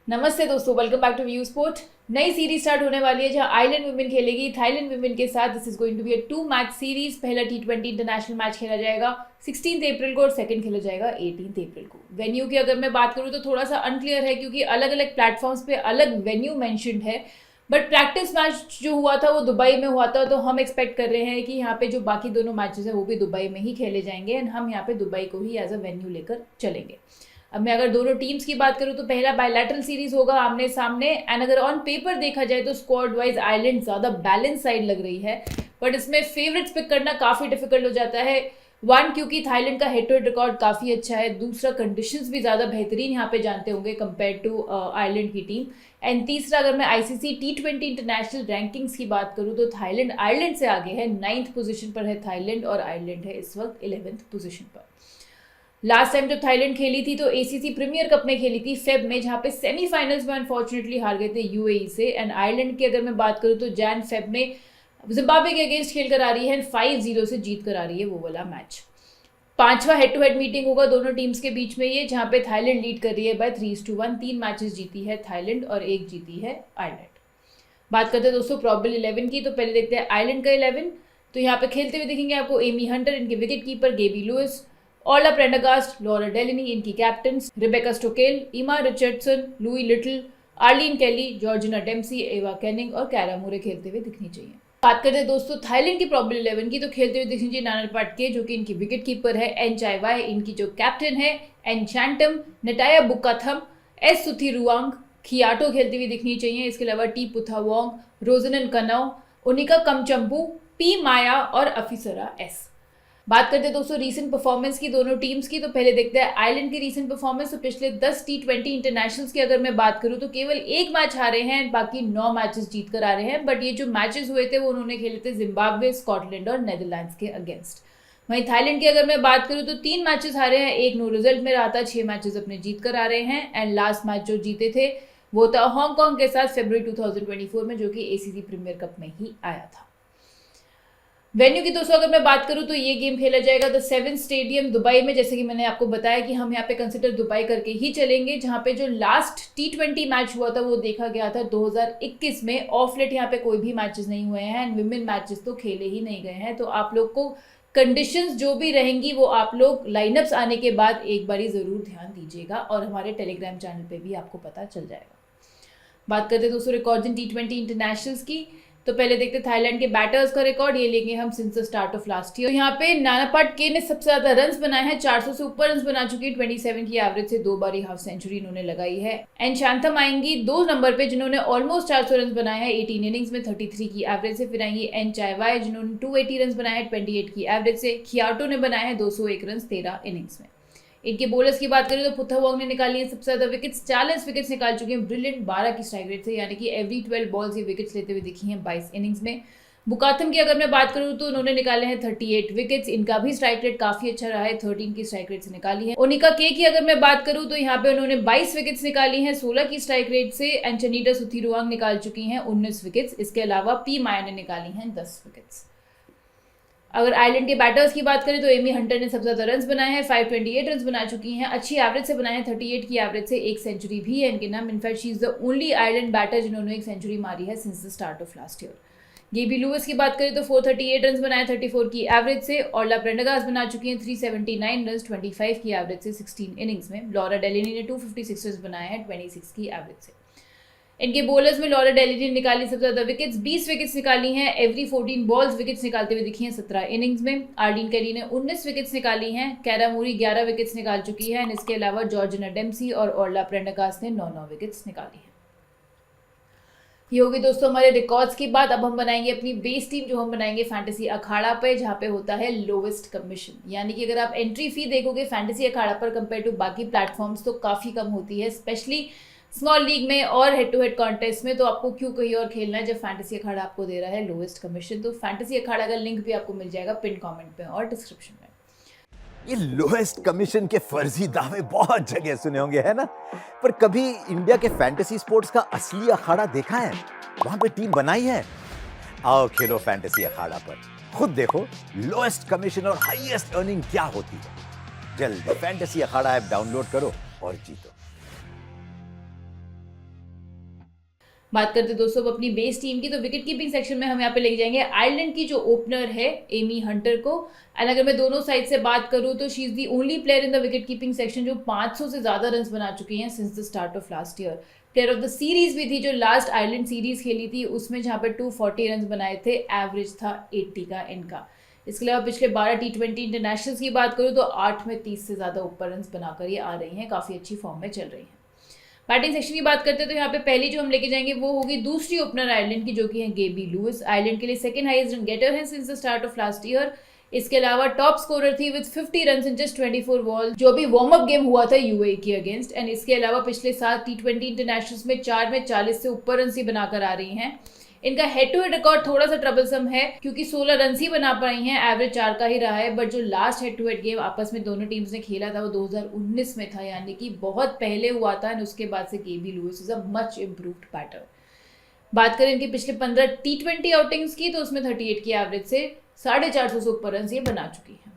नमस्ते दोस्तों, welcome back to view sport. नई सीरीज स्टार्ट होने वाली है जहां आयरलैंड वुमेन खेलेगी थाईलैंड वुमेन के साथ। This is going to be a 2 match series. पहला T20 इंटरनेशनल मैच खेला जाएगा 16 अप्रैल को और सेकंड खेला जाएगा 18 अप्रैल को। वेन्यू की अगर मैं बात करूं तो थोड़ा सा अनक्लियर है क्योंकि अलग अलग प्लेटफॉर्म्स पे अलग वेन्यू मेंशन्ड है। बट प्रैक्टिस मैच जो हुआ था वो दुबई में हुआ था, तो हम एक्सपेक्ट कर रहे हैं कि यहाँ पे जो बाकी दोनों मैचेस है वो भी दुबई में ही खेले जाएंगे एंड हम यहाँ पे दुबई को ही एज अ वेन्यू लेकर चलेंगे। अब मैं अगर दोनों टीम्स की बात करूं तो पहला बायलैटरल सीरीज होगा आमने सामने एंड अगर ऑन पेपर देखा जाए तो स्क्वाड वाइज आयरलैंड ज्यादा बैलेंस साइड लग रही है, बट इसमें फेवरेट्स पिक करना काफी डिफिकल्ट हो जाता है। वन, क्योंकि थाईलैंड का हेड टू हेड रिकॉर्ड काफी अच्छा है। दूसरा, कंडीशंस भी ज्यादा बेहतरीन यहाँ पे जानते होंगे कंपेयर टू आयरलैंड की टीम। एंड तीसरा, अगर मैं आईसीसी T20 इंटरनेशनल रैंकिंग्स की बात करूं तो थाईलैंड आयरलैंड से आगे है। 9th पोजीशन पर है थाईलैंड और आयरलैंड है इस वक्त 11th पोजीशन पर। लास्ट टाइम जब थाईलैंड खेली थी तो एसीसी प्रीमियर कप में खेली थी फेब में, जहां पे सेमीफाइनल्स में अनफॉर्चुनेटली हार गए थे यूएई से। एंड आयरलैंड की अगर मैं बात करूं तो जैन फेब में जिम्बाब्वे के अगेंस्ट खेल कर आ रही है, 5-0 से जीत कर आ रही है वो वाला मैच। पांचवा हेड टू हेड मीटिंग होगा दोनों टीम्स के बीच में ये, जहां पे थाईलैंड लीड कर रही है बाय 3-1। 3 मैचेस जीती है थाईलैंड और 1 जीती है आयरलैंड। बात करते हैं दोस्तों प्रॉबेबल 11 की, तो पहले देखते हैं आयरलैंड का 11। तो यहाँ पे खेलते हुए दिखेंगे आपको एमी हंटर, इनके wicket keeper, Gaby Lewis, Orla Prendergast, Laura Delany इनकी captains, Rebecca Stokell, Eimear Richardson, Louise Little, Arlene Kelly, Georgina Dempsey, Ava Canning और कैरा मूरे खेलते हुए दिखनी चाहिए। बात करते हैं दोस्तों थाईलैंड की प्रॉबेबल 11 की, तो खेलते हुए दिखनी चाहिए नानर पाटके जो कि इनकी विकेट कीपर है, एन चाइवाई इनकी जो कैप्टन है, एनचैंटम, नटाया बुकाथम, एस सुथीरुआंग, खियाटो खेलती हुई दिखनी चाहिए। इसके अलावा टी पुथावोंग, रोजनन कनौ, उनिका कमचंपू, पी माया और अफिसरा एस। बात करते हैं दोस्तों रीसेंट परफॉर्मेंस की दोनों टीम्स की, तो पहले देखते हैं आयरलैंड की रीसेंट परफॉर्मेंस। तो पिछले 10 T20 इंटरनेशनल्स की अगर मैं बात करूं तो केवल 1 मैच हारे हैं, बाकी 9 मैचेस जीत कर आ रहे हैं। बट ये जो मैचेस हुए थे वो उन्होंने खेले थे जिम्बाब्वे, स्कॉटलैंड और नेदरलैंड्स के अगेंस्ट। वहीं थाईलैंड की अगर मैं बात करूं तो 3 मैचेस हारे हैं, 1 नो रिजल्ट में रहा था, 6 मैचेस अपने जीत कर आ रहे हैं। एंड लास्ट मैच जो जीते थे वो था हांगकांग के साथ फरवरी 2024 में, जो कि एसीसी प्रीमियर कप में ही आया था। वेन्यू की दोस्तों अगर मैं बात करूं तो ये गेम खेला जाएगा द 7 स्टेडियम दुबई में। जैसे कि मैंने आपको बताया कि हम यहाँ पे कंसिडर दुबई करके ही चलेंगे, जहां पे जो लास्ट T20 मैच हुआ था वो देखा गया था 2021 में। ऑफ लेट यहाँ पे कोई भी मैचेस नहीं हुए हैं एंड विमेन मैचेस तो खेले ही नहीं गए हैं। तो आप लोग को कंडीशंस जो भी रहेंगी वो आप लोग लाइनअप्स आने के बाद एक बारी जरूर ध्यान दीजिएगा और हमारे टेलीग्राम चैनल पे भी आपको पता चल जाएगा। बात करते हैं दोस्तों रिकॉर्ड इन T20 इंटरनेशनल्स की, तो पहले देखते हैं थाईलैंड के बैटर्स का रिकॉर्ड। ये लेंगे हम since the start of last year. तो यहाँ पे नाना पाटके ने सबसे ज्यादा रन्स बनाए हैं, 400 से ऊपर रन्स बना चुकी है। 27 की एवरेज से 2 बारी हाफ सेंचुरी इन्होंने लगाई है। एंड शांतम आएंगी 2 नंबर पे, जिन्होंने ऑलमोस्ट 400 रन बनाए हैं 18 इनिंग्स में 33 की एवरेज से। फिर आएंगी एन चाइवाई जिन्होंने 280 रन बनाए हैं 28 की एवरेज से। खियाटो ने बनाए हैं 201 रन 13 इनिंग्स में। इनके बोलर्स की बात करें तो पुथावोंग ने निकाली है सबसे ज्यादा विकेट्स, 40 विकेट्स निकाल चुके हैं ब्रिलियंट 12 की स्ट्राइक रेट से, यानी कि एवरी 12 बॉल्स ये विकेट्स लेते हुए दिखी हैं 22 इनिंग्स में। बुकाथम की अगर मैं बात करूं तो उन्होंने निकाले हैं 38 विकेट्स, इनका भी स्ट्राइक रेट काफी अच्छा रहा है, 13 की स्ट्राइक रेट से निकाली है। ओनिका के की अगर मैं बात करूं तो यहाँ पे उन्होंने 22 विकेट्स निकाली हैं 16 की स्ट्राइक रेट से। एंड चनीटा सुथीरुआंग निकाल चुकी हैं 19 विकेट्स। इसके अलावा पी माया ने निकाली हैं 10 विकेट्स। अगर आयरलैंड के बैटर्स की बात करें तो एमी हंटर ने सबसे ज्यादा रन्स बनाए हैं, 528 रन्स बना चुकी हैं, अच्छी एवरेज से बनाए हैं, 38 की एवरेज से। एक सेंचुरी भी है इनके नाम। In fact she is the only Ireland batter जिन्होंने एक सेंचुरी मारी है since the start of last year. Gaby Lewis की बात करें तो 438 रन्स बनाए, 34 की एवरेज से। ऑला प्रेंडरगास्ट बना चुकी हैं 379 रन्स 25 की एवरेज से 16 इनिंग्स में। लॉरा डेलिनी ने 256 रन्स बनाए हैं 26 की एवरेज से। इनके बोलर्स में लॉरा डेलिनी ने निकाली सबसे ज्यादा विकेट्स, 20 विकेट्स निकाली हैं, एवरी 14 बॉल्स विकेट्स निकालते हुए दिखी हैं 17 इनिंग्स में। आर्लिन केली ने 19 विकेट्स निकाली हैं, कैरा मूरी 11 विकेट्स निकाल चुकी है। इसके अलावा जॉर्जिना डेम्सी और ऑर्ला प्रेंडरगास्ट ने 9 विकेट्स निकाली हैं। ये होगी दोस्तों हमारे रिकॉर्ड्स की बात। अब हम बनाएंगे अपनी बेस टीम, जो हम बनाएंगे फैंटेसी अखाड़ा पे, जहाँ पे होता है लोवेस्ट कमीशन। यानी कि अगर आप एंट्री फी देखोगे फैंटेसी अखाड़ा पर कंपेयर टू बाकी प्लेटफॉर्म्स तो काफ़ी कम होती है, स्पेशली स्मॉल लीग में और हेड टू हेड कॉन्टेस्ट में। तो आपको क्यों कहीं और खेलना है जब फैंटेसी अखाड़ा आपको दे रहा है लोवेस्ट कमीशन। तो फैंटेसी अखाड़ा का लिंक भी आपको मिल जाएगा पिन कमेंट पे और डिस्क्रिप्शन में। ये लोएस्ट कमीशन के फर्जी दावे बहुत जगह सुने होंगे, है ना? पर कभी इंडिया के फैंटेसी स्पोर्ट्स का असली अखाड़ा देखा है? वहां पे टीम बनाई है? आओ खेलो फैंटेसी अखाड़ा पर, खुद देखो लोएस्ट कमीशन और हाईएस्ट अर्निंग क्या होती है। जल्दी फैंटेसी अखाड़ा ऐप डाउनलोड करो और जीतो। बात करते हैं दोस्तों अब अपनी बेस टीम की, तो विकेट कीपिंग सेक्शन में हम यहाँ पे लेके जाएंगे आयरलैंड की जो ओपनर है एमी हंटर को। एंड अगर मैं दोनों साइड से बात करूँ तो she is the only player in the wicket keeping section जो 500 से ज़्यादा रन बना चुकी हैं since the start of last year. Player of the series भी थी जो लास्ट आयरलैंड सीरीज खेली थी, उसमें जहाँ पे 240 रन बनाए थे, एवरेज था 80 का इनका। इसके अलावा पिछले 12 T20 इंटरनेशनल्स की बात करूँ तो 8 में 30 से ज़्यादा ऊपर रन बनाकर ये आ रही हैं, काफ़ी अच्छी फॉर्म में चल रही हैं। बैटिंग सेक्शन की बात करते हैं तो यहाँ पे पहली जो हम लेके जाएंगे वो होगी दूसरी ओपनर आयरलैंड की, जो कि है गेबी लुइस। आयरलैंड के लिए सेकंड हाईएस्ट रन गेटर है since the start of last year. इसके अलावा टॉप स्कोरर थी with 50 run in just 24 ball, जो भी वार्म अप गेम हुआ था यूएई के अगेंस्ट। एंड इसके अलावा पिछले 7 T20 इंटरनेशनल्स में 4 में 40 से ऊपर रन ही बनाकर आ रही हैं। इनका हेड टू हेड रिकॉर्ड थोड़ा सा ट्रबलसम है क्योंकि 16 रन ही बना पाई हैं, एवरेज 4 का ही रहा है। बट जो last head to head game आपस में दोनों टीम्स ने खेला था वो 2019 में था, यानी कि बहुत पहले हुआ था। और उसके बाद से Gaby Lewis is a much improved batter. बात करें इनकी पिछले 15 T20 आउटिंग्स की तो उसमें 38 की एवरेज से 450 से ऊपर रन ये बना चुकी है।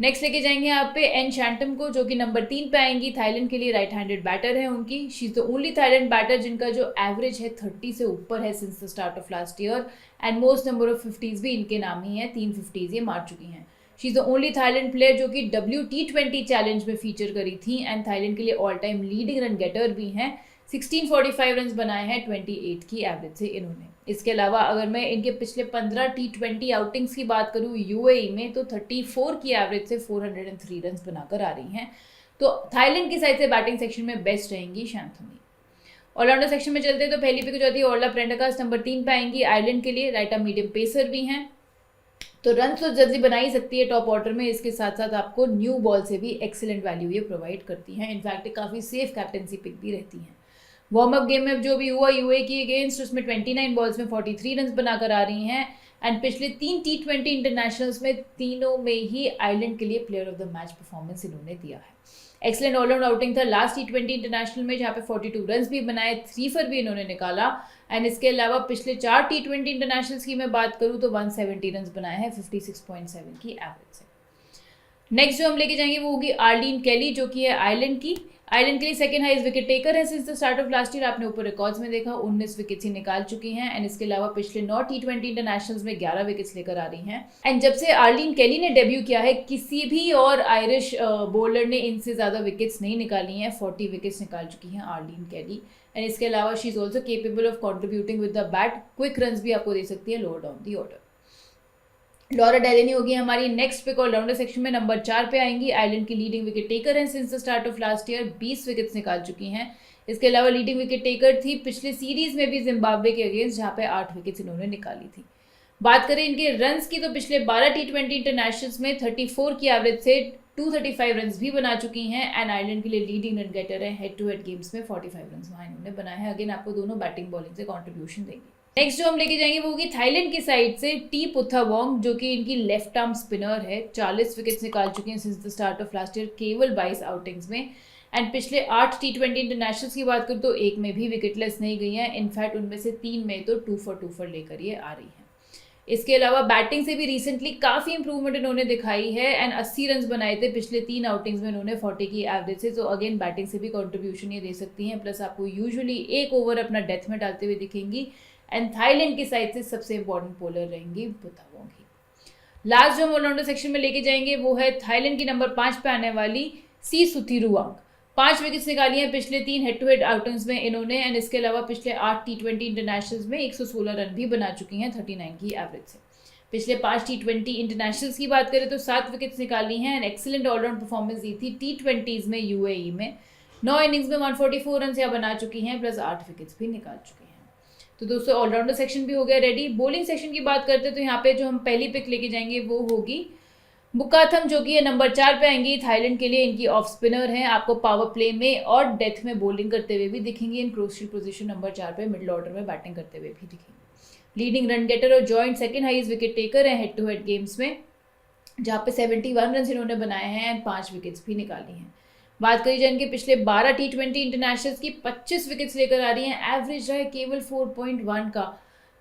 नेक्स्ट लेके जाएंगे यहाँ पे एन शैंटम को, जो कि नंबर 3 पे आएंगी। थाईलैंड के लिए राइट हैंडेड बैटर है उनकी। She is the only Thailand batter जिनका जो एवरेज है 30 से ऊपर है since the start of last year. And most number of 50s भी इनके नाम ही है, 3 50s ये मार चुकी हैं। She is the only Thailand player जो कि WT20 चैलेंज में फीचर करी थी। एंड थाईलैंड के लिए all time leading run getter भी हैं। 1645 रन बनाए हैं 28 की एवरेज से इन्होंने। इसके अलावा अगर मैं इनके पिछले 15 T20 आउटिंग्स की बात करूँ यूएई में तो 34 की एवरेज से 403 रन बनाकर आ रही हैं। तो थाईलैंड की साइड से बैटिंग सेक्शन में बेस्ट रहेंगी शैंथनी। ऑलराउंडर सेक्शन में चलते हैं तो पहली पिक हो जाती है ओर्ला प्रेंडरगास्ट, नंबर 3 पे आएंगी। आयरलैंड के लिए राइट आर्म मीडियम पेसर भी हैं, तो रन तो जल्दी बना ही सकती है टॉप ऑर्डर में। इसके साथ साथ आपको न्यू बॉल से भी एक्सीलेंट वैल्यू ये प्रोवाइड करती हैं। इनफैक्ट काफ़ी सेफ कैप्टनसी पिक भी रहती हैं। वार्म अप गेम में जो भी हुआ यूए की अगेंस्ट, उसमें 29 बॉल्स में 43 रन बनाकर आ रही हैं। एंड पिछले 3 T20 इंटरनेशनल्स में तीनों में ही आयरलैंड के लिए player of the match performance इन्होंने दिया है। एक्सीलेंट ऑलराउंड आउटिंग था लास्ट T20 इंटरनेशनल में, जहाँ पे 42 रन भी बनाए, 3 फॉर भी इन्होंने निकाला। एंड इसके अलावा पिछले 4 T20 इंटरनेशनल्स की मैं बात करूँ तो 170 रन बनाए हैं 56.7 की एवरेज से। नेक्स्ट जो हम लेके जाएंगे वो होगी आर्लीन केली, जो कि है आयरलैंड की। आयरलैंड के लिए सेकंड हाईएस्ट विकेट टेकर है since the start of last year. आपने ऊपर रिकॉर्ड्स में देखा 19 विकेट्स ही निकाल चुकी हैं। एंड इसके अलावा पिछले 9 T20 इंटरनेशनल्स में 11 विकेट्स लेकर आ रही हैं। एंड जब से आर्लीन केली ने डेब्यू किया है किसी भी और आयरिश बॉलर ने इनसे ज़्यादा विकेट्स नहीं निकाली हैं। 40 विकेट्स निकाल चुकी हैं आर्लीन केली। एंड इसके अलावा she is also capable of contributing with the bat, quick run भी आपको दे सकती है lower down the order. Laura Delaney होगी हमारी नेक्स्ट पिक ऑलराउंडर सेक्शन में, नंबर 4 पे आएंगी। आयरलैंड की लीडिंग विकेट टेकर हैं since the start of last year, 20 wickets निकाल चुकी हैं। इसके अलावा लीडिंग विकेट टेकर थी पिछले सीरीज में भी जिम्बाब्वे के अगेंस्ट, जहाँ पे 8 विकेट्स इन्होंने निकाली थी। बात करें इनके रन्स की तो पिछले 12 T20 इंटरनेशनल्स में 34 की एवरेज से 235 रन भी बना चुकी हैं। एंड आयरलैंड के लिए लीडिंग रन गेटर है। हेड टू हेड गेम्स में 45 रन वहाँ इन्होंने बनाए हैं। अगेन आपको दोनों बैटिंग बॉलिंग से कॉन्ट्रीब्यूशन देंगे। नेक्स्ट जो हम लेके जाएंगे वो होगी थाईलैंड की साइड से टी पुथावोंग, जो कि इनकी लेफ्ट आर्म स्पिनर है। 40 विकेट्स निकाल चुकी हैं since the start of last year, केवल 22 आउटिंग्स में। एंड पिछले 8 T20 इंटरनेशनल्स की बात करूँ तो एक में भी विकेटलेस नहीं गई हैं। इनफैक्ट उनमें से 3 में तो 2 for लेकर ये आ रही हैं। इसके अलावा बैटिंग से भी रिसेंटली काफ़ी इंप्रूवमेंट इन्होंने दिखाई है। एंड 80 रन बनाए थे पिछले 3 आउटिंग्स में इन्होंने 40 की एवरेज से। तो अगेन बैटिंग से भी कंट्रीब्यूशन ये दे सकती हैं। प्लस आपको यूजुअली एक ओवर अपना डेथ में डालते हुए दिखेंगी। एंड थाईलैंड की साइड से सबसे इंपॉर्टेंट बॉलर रहेंगी पुथावोंग ही। लास्ट जो हम ऑलराउंडर सेक्शन में लेके जाएंगे वो है थाईलैंड की नंबर 5 पे आने वाली सी सुथिरुआंग। 5 विकेट्स निकाली हैं पिछले 3 हेड टू हेड आउटिंग्स में इन्होंने। एंड इसके अलावा पिछले 8 T20 इंटरनेशनल्स में 116 रन भी बना चुकी हैं 39 की एवरेज से। पिछले 5 T20 इंटरनेशनल्स की बात करें तो 7 विकेट्स निकाली हैं। एंड एक्सीलेंट ऑलराउंड परफॉर्मेंस दी थी T20s में यूएई में। 9 इनिंग्स में 144 रन या बना चुकी हैं, प्लस 8 विकेट्स भी निकाल चुकी हैं। तो दोस्तों ऑलराउंडर सेक्शन भी हो गया रेडी। बॉलिंग सेक्शन की बात करते हैं तो यहाँ पे जो हम पहली पिक लेके जाएंगे वो होगी बुकाथम, जो कि है नंबर 4 पे आएंगी। थाईलैंड के लिए इनकी ऑफ स्पिनर हैं। आपको पावर प्ले में और डेथ में बॉलिंग करते हुए भी दिखेंगे। इन क्रूशियल पोजीशन नंबर 4 पे मिडिल ऑर्डर में बैटिंग करते हुए भी दिखेंगे। लीडिंग रन गेटर और joint second highest wicket taker हैं हेड टू हेड गेम्स में, जहाँ पे 71 रन इन्होंने बनाए हैं एंड 5 विकेट्स भी निकाली हैं। बात करी जाए इनके पिछले 12 T20 इंटरनेशनल्स की, 25 विकेट्स लेकर आ रही हैं। एवरेज रहा है केवल 4.1 का।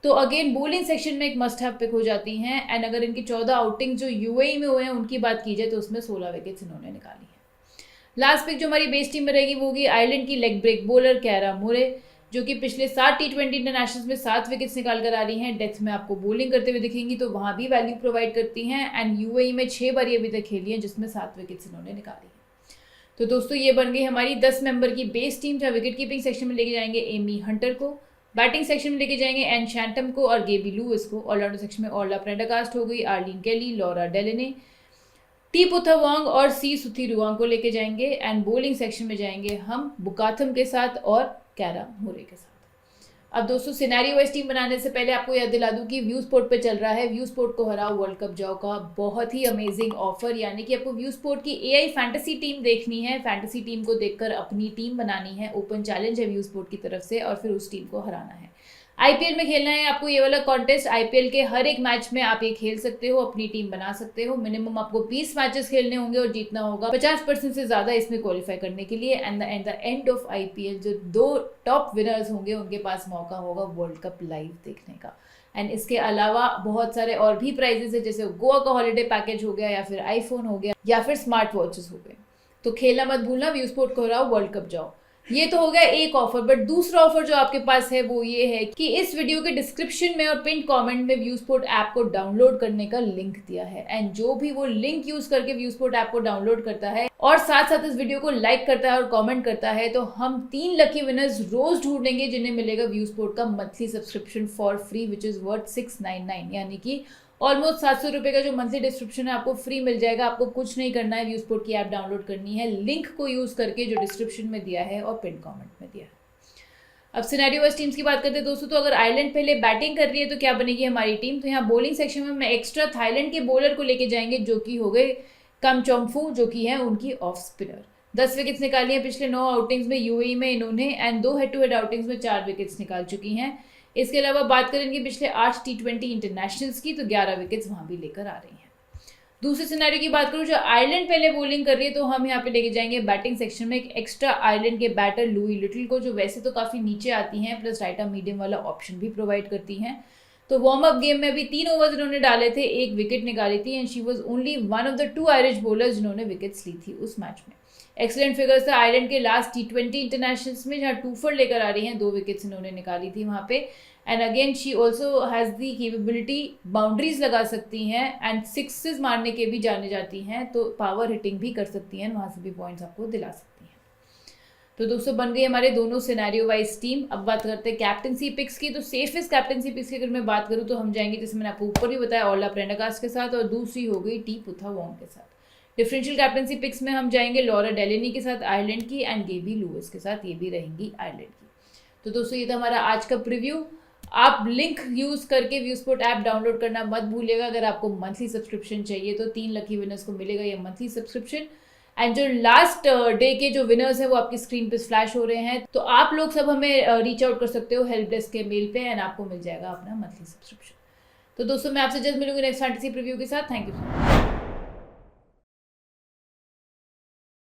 तो अगेन बॉलिंग सेक्शन में एक मस्ट हैव पिक हो जाती हैं। एंड अगर इनकी 14 आउटिंग जो यूएई में हुए हैं उनकी बात की जाए तो उसमें 16 विकेट्स इन्होंने निकाली है। लास्ट पिक जो हमारी बेस टीम में रहेगी वो होगी आयरलैंड की लेग ब्रेक बॉलर कैरा मुरे, जो कि पिछले 7 T20 इंटरनेशनल्स में 7 विकेट्स निकाल कर आ रही हैं। डेथ में आपको बॉलिंग करते हुए दिखेंगी तो वहाँ भी वैल्यू प्रोवाइड करती हैं। एंड यूएई में 6 बार अभी तक खेली हैं जिसमें 7 विकेट्स इन्होंने निकाली हैं। तो दोस्तों ये बन गई हमारी 10 मेंबर की बेस टीम, जहाँ विकेट कीपिंग सेक्शन में लेके जाएंगे एमी हंटर को, बैटिंग सेक्शन में लेके जाएंगे एन शैंटम को और गेबी लुइस को, ऑलराउंडर सेक्शन में ऑर्ला प्रेंडरगास्ट हो गई, आर्लिन केली, लॉरा डेलेने, टी पुथावांग और सी सुथीरुआंग को लेके जाएंगे। एंड बॉलिंग सेक्शन में जाएंगे हम बुकाथम के साथ और कैरा मुरे के साथ। अब दोस्तों सिनेरियो वाइज टीम बनाने से पहले आपको याद दिला दूं कि व्यू स्पोर्ट पे चल रहा है व्यू स्पोर्ट को हराओ वर्ल्ड कप जाओ का बहुत ही अमेजिंग ऑफर, यानी कि आपको व्यू स्पोर्ट की एआई फैंटेसी टीम देखनी है, फैंटेसी टीम को देखकर अपनी टीम बनानी है। ओपन चैलेंज है व्यू स्पोर्ट की तरफ से और फिर उस टीम को हराना है। आईपीएल में खेलना है आपको ये वाला कॉन्टेस्ट। आईपीएल के हर एक मैच में आप ये खेल सकते हो, अपनी टीम बना सकते हो। मिनिमम आपको 20 मैचेस खेलने होंगे और जीतना होगा 50% से ज़्यादा इसमें क्वालिफाई करने के लिए। And the end of IPL जो 2 टॉप विनर्स होंगे उनके पास मौका होगा वर्ल्ड कप लाइव देखने का। एंड इसके अलावा बहुत सारे और भी प्राइजेस है, जैसे गोवा का हॉलीडे पैकेज हो गया या फिर आईफोन हो गया या फिर स्मार्ट वॉचेस हो गए। तो खेलना मत भूलना, व्यू स्पोर्ट को हराओ वर्ल्ड कप जाओ। ये तो हो गया एक ऑफर, बट दूसरा ऑफर जो आपके पास है वो ये है कि इस वीडियो के डिस्क्रिप्शन में और पिन कमेंट में व्यू स्पोर्ट ऐप को डाउनलोड करने का लिंक दिया है। एंड जो भी वो लिंक यूज करके व्यू स्पोर्ट ऐप को डाउनलोड करता है और साथ साथ इस वीडियो को लाइक करता है और कमेंट करता है, तो हम 3 लकी विनर्स रोज ढूंढेंगे जिन्हें मिलेगा व्यू स्पोर्ट का monthly subscription for free, which is worth 699, यानी कि ऑलमोस्ट 700 रुपये का जो मंथली डिस्क्रिप्शन है आपको फ्री मिल जाएगा। आपको कुछ नहीं करना है, व्यू स्पोर्ट की ऐप डाउनलोड करनी है लिंक को यूज करके जो डिस्क्रिप्शन में दिया है और पिन कमेंट में दिया है। अब सिनेरियो वाइज टीम्स की बात करते हैं दोस्तों, तो अगर आयरलैंड पहले बैटिंग कर रही है तो क्या बनेगी हमारी टीम। तो यहाँ बॉलिंग सेक्शन में मैं एक्स्ट्रा थाईलैंड के बॉलर को लेके जाएंगे जो कि हो गए कम चोम्फू, जो कि है उनकी ऑफ स्पिनर। 10 विकेट्स निकाली हैं पिछले 9 आउटिंग्स में यूएई में इन्होंने, and 2 head to head outings में 4 विकेट्स निकाल चुकी हैं। इसके अलावा बात करें इनके पिछले 8 T20 इंटरनेशनल्स की, तो 11 विकेट्स वहाँ भी लेकर आ रही हैं। दूसरे सिनेरियो की बात करूँ, जो आयरलैंड पहले बॉलिंग कर रही है, तो हम यहाँ पे लेके जाएंगे बैटिंग सेक्शन में एक एक्स्ट्रा आयरलैंड के बैटर लुई लिटिल को, जो वैसे तो काफ़ी नीचे आती हैं, प्लस राइट आर्म मीडियम वाला ऑप्शन भी प्रोवाइड करती हैं। तो वार्म अप गेम में भी 3 ओवर्स इन्होंने डाले थे, 1 विकेट निकाली थी, and she was only one of the 2 Irish bowlers जिन्होंने विकेट्स ली थी उस मैच में। एक्सीलेंट फिगर्स था आयरलैंड के लास्ट T20 इंटरनेशनल्स में, जहाँ 2 for लेकर आ रही हैं, 2 विकेट्स इन्होंने निकाली थी वहाँ पे। And again she also has the capability, boundaries लगा सकती हैं एंड सिक्सेस मारने के भी जाने जाती हैं, तो पावर हिटिंग भी कर सकती हैं, वहाँ से भी पॉइंट्स आपको दिला सकती हैं। तो दोस्तों बन गई हमारे दोनों सिनेरियो वाइज टीम। अब बात करते हैं कैप्टनसी पिक्स की। तो सेफेस्ट कैप्टनसी पिक्स की अगर मैं बात करूँ तो हम जाएंगे, जैसे मैंने आपको ऊपर भी बताया, ऑर्ला प्रेंडरगास्ट के साथ, और दूसरी हो गई टी पुथावांग के साथ। डिफरेंशियल कैप्टनसी पिक्स में हम जाएंगे लॉरा डेलेनी के साथ आयरलैंड की, एंड गेबी लुइस के साथ, ये भी रहेंगी आयरलैंड की। तो दोस्तों ये था हमारा आज का प्रीव्यू। आप लिंक यूज करके व्यू स्पोर्ट ऐप डाउनलोड करना मत भूलिएगा। अगर आपको मंथली सब्सक्रिप्शन चाहिए तो 3 लकी विनर्स को मिलेगा ये मंथली सब्सक्रिप्शन। एंड जो लास्ट डे के जो विनर्स हैं वो आपकी स्क्रीन पे फ्लैश हो रहे हैं, तो आप लोग सब हमें रीच आउट कर सकते हो हेल्प डेस्क के मेल पे, एंड आपको मिल जाएगा अपना मंथली सब्सक्रिप्शन। तो दोस्तों मैं आपसे जल्द मिलूंगी नेक्स्ट फैंटेसी प्रीव्यू के साथ। Thank you.